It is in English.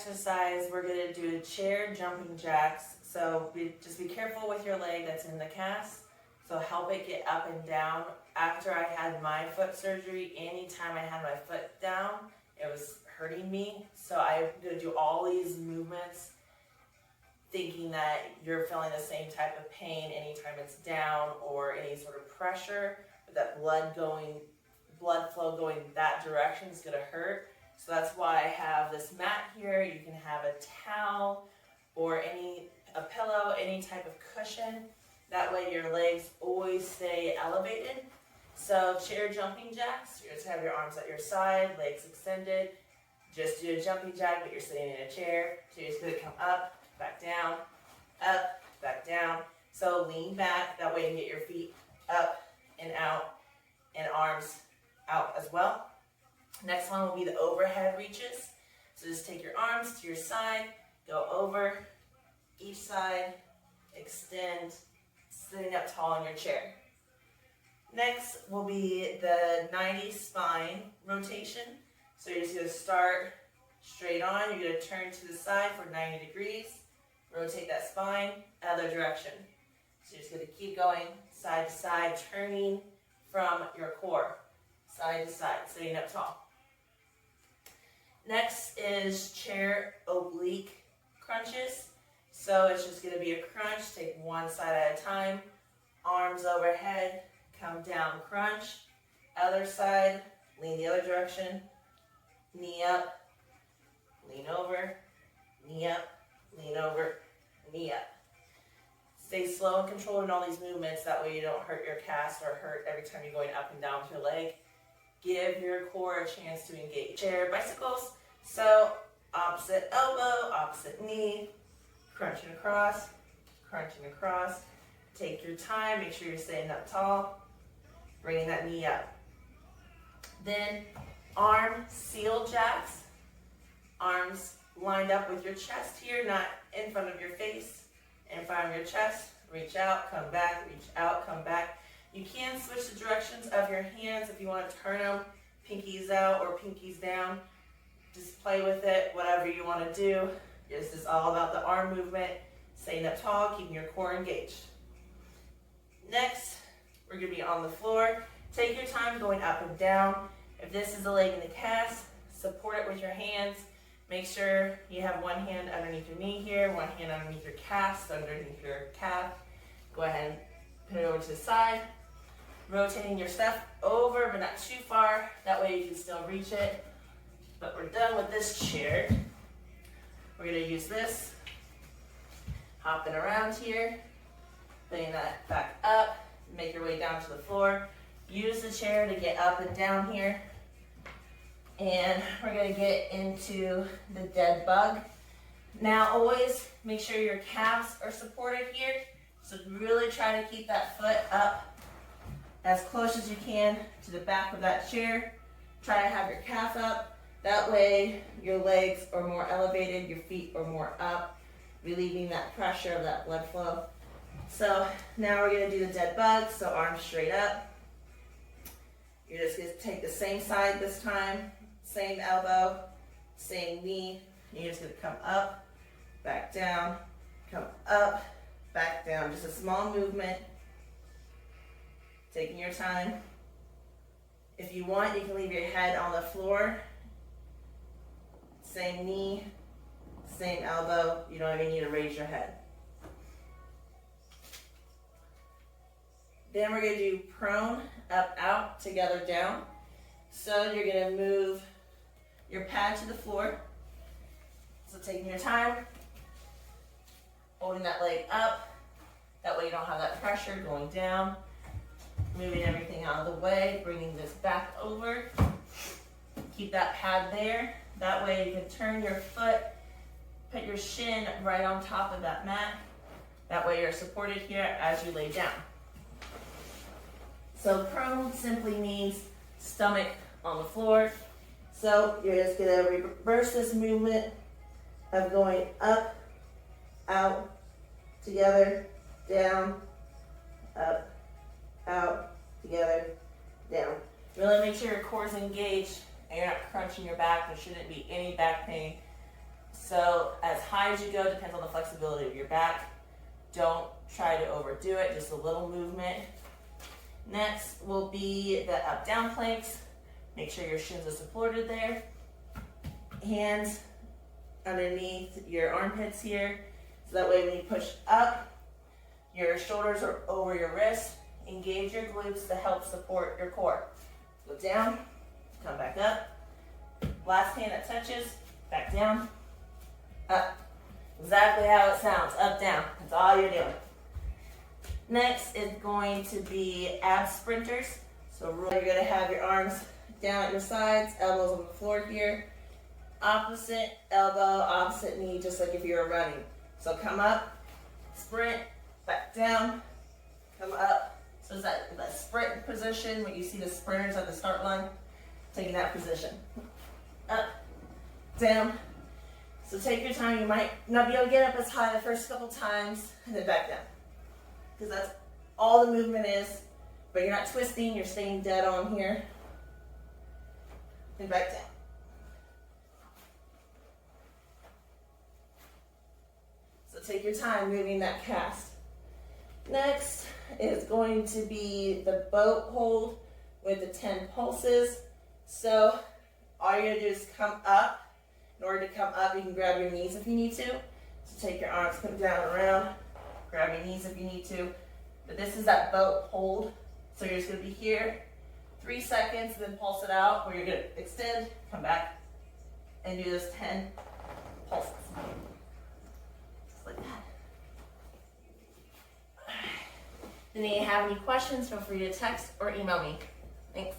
exercise, we're going to do chair jumping jacks. So just be careful with your leg that's in the cast. So help it get up and down. After I had my foot surgery, anytime I had my foot down, it was hurting me. So I'm going to do all these movements thinking that you're feeling the same type of pain anytime it's down or any sort of pressure. But that blood flow going that direction is going to hurt. So that's why I have this mat here. You can have a towel or a pillow, any type of cushion. That way your legs always stay elevated. So chair jumping jacks, you just have your arms at your side, legs extended. Just do a jumping jack, but you're sitting in a chair. So you're just going to come up, back down, up, back down. So lean back, that way you can get your feet up and out and arms out as well. Next one will be the overhead reaches. So just take your arms to your side, go over each side, extend, sitting up tall in your chair. Next will be the 90 spine rotation. So you're just going to start straight on. You're going to turn to the side for 90 degrees. Rotate that spine, other direction. So you're just going to keep going side to side, turning from your core, side to side, sitting up tall. Next is chair oblique crunches. So it's just going to be a crunch. Take one side at a time. Arms overhead, come down, crunch. Other side, lean the other direction. Knee up, lean over, knee up, lean over, knee up. Stay slow and controlled in all these movements. That way you don't hurt your cast or hurt every time you're going up and down with your leg. Give your core a chance to engage. Chair bicycles. So opposite elbow, opposite knee, crunching across, crunching across. Take your time. Make sure you're staying up tall. Bringing that knee up. Then arm seal jacks. Arms lined up with your chest here, not in front of your face. In front of your chest. Reach out, come back, reach out, come back. You can switch the directions of your hands if you want to turn them, pinkies out or pinkies down. Just play with it, whatever you want to do. This is all about the arm movement, staying up tall, keeping your core engaged. Next, we're going to be on the floor. Take your time going up and down. If this is a leg in the cast, support it with your hands. Make sure you have one hand underneath your knee here, one hand underneath your cast, underneath your calf. Go ahead and put it over to the side. Rotating your stuff over, but not too far. That way you can still reach it. But we're done with this chair. We're going to use this. Hopping around here. Putting that back up. Make your way down to the floor. Use the chair to get up and down here. And we're going to get into the dead bug. Now always make sure your calves are supported here. So really try to keep that foot up as close as you can to the back of that chair. Try to have your calf up. That way your legs are more elevated, your feet are more up, relieving that pressure of that blood flow. So now we're going to do the dead bug. So arms straight up. You're just going to take the same side this time, same elbow, same knee. You're just going to come up, back down, come up, back down. Just a small movement. Taking your time. If you want, you can leave your head on the floor. Same knee, same elbow. You don't even need to raise your head. Then we're going to do prone, up, out, together, down. So you're going to move your pad to the floor. So taking your time, holding that leg up. That way you don't have that pressure going down. Moving everything out of the way, bringing this back over. Keep that pad there. That way you can turn your foot, put your shin right on top of that mat. That way you're supported here as you lay down. So prone simply means stomach on the floor. So you're just going to reverse this movement of going up, out, together, down, up, out, together, down. Really make sure your core is engaged and you're not crunching your back. There shouldn't be any back pain. So as high as you go depends on the flexibility of your back. Don't try to overdo it, just a little movement. Next will be the up-down planks. Make sure your shins are supported there. Hands underneath your armpits here. So that way when you push up, your shoulders are over your wrists. Engage your glutes to help support your core. Go down, come back up. Last hand that touches, back down, up. Exactly how it sounds, up, down. That's all you're doing. Next is going to be ab sprinters. So you're gonna have your arms down at your sides, elbows on the floor here. Opposite elbow, opposite knee, just like if you were running. So come up, sprint, back down, come up. So it's that sprint position when you see the sprinters at the start line, taking that position. Up, down. So take your time. You might not be able to get up as high the first couple times, and then back down. Because that's all the movement is, but you're not twisting, you're staying dead on here. And back down. So take your time moving that cast. Next is going to be the boat hold with the 10 pulses. So all you're gonna do is come up. In order to come up, you can grab your knees if you need to. So take your arms, come down and around. Grab your knees if you need to. But this is that boat hold. So you're just gonna be here 3 seconds, then pulse it out, where you're gonna extend, come back, and do this 10 pulses. Just like that. If you have any questions, feel free to text or email me. Thanks.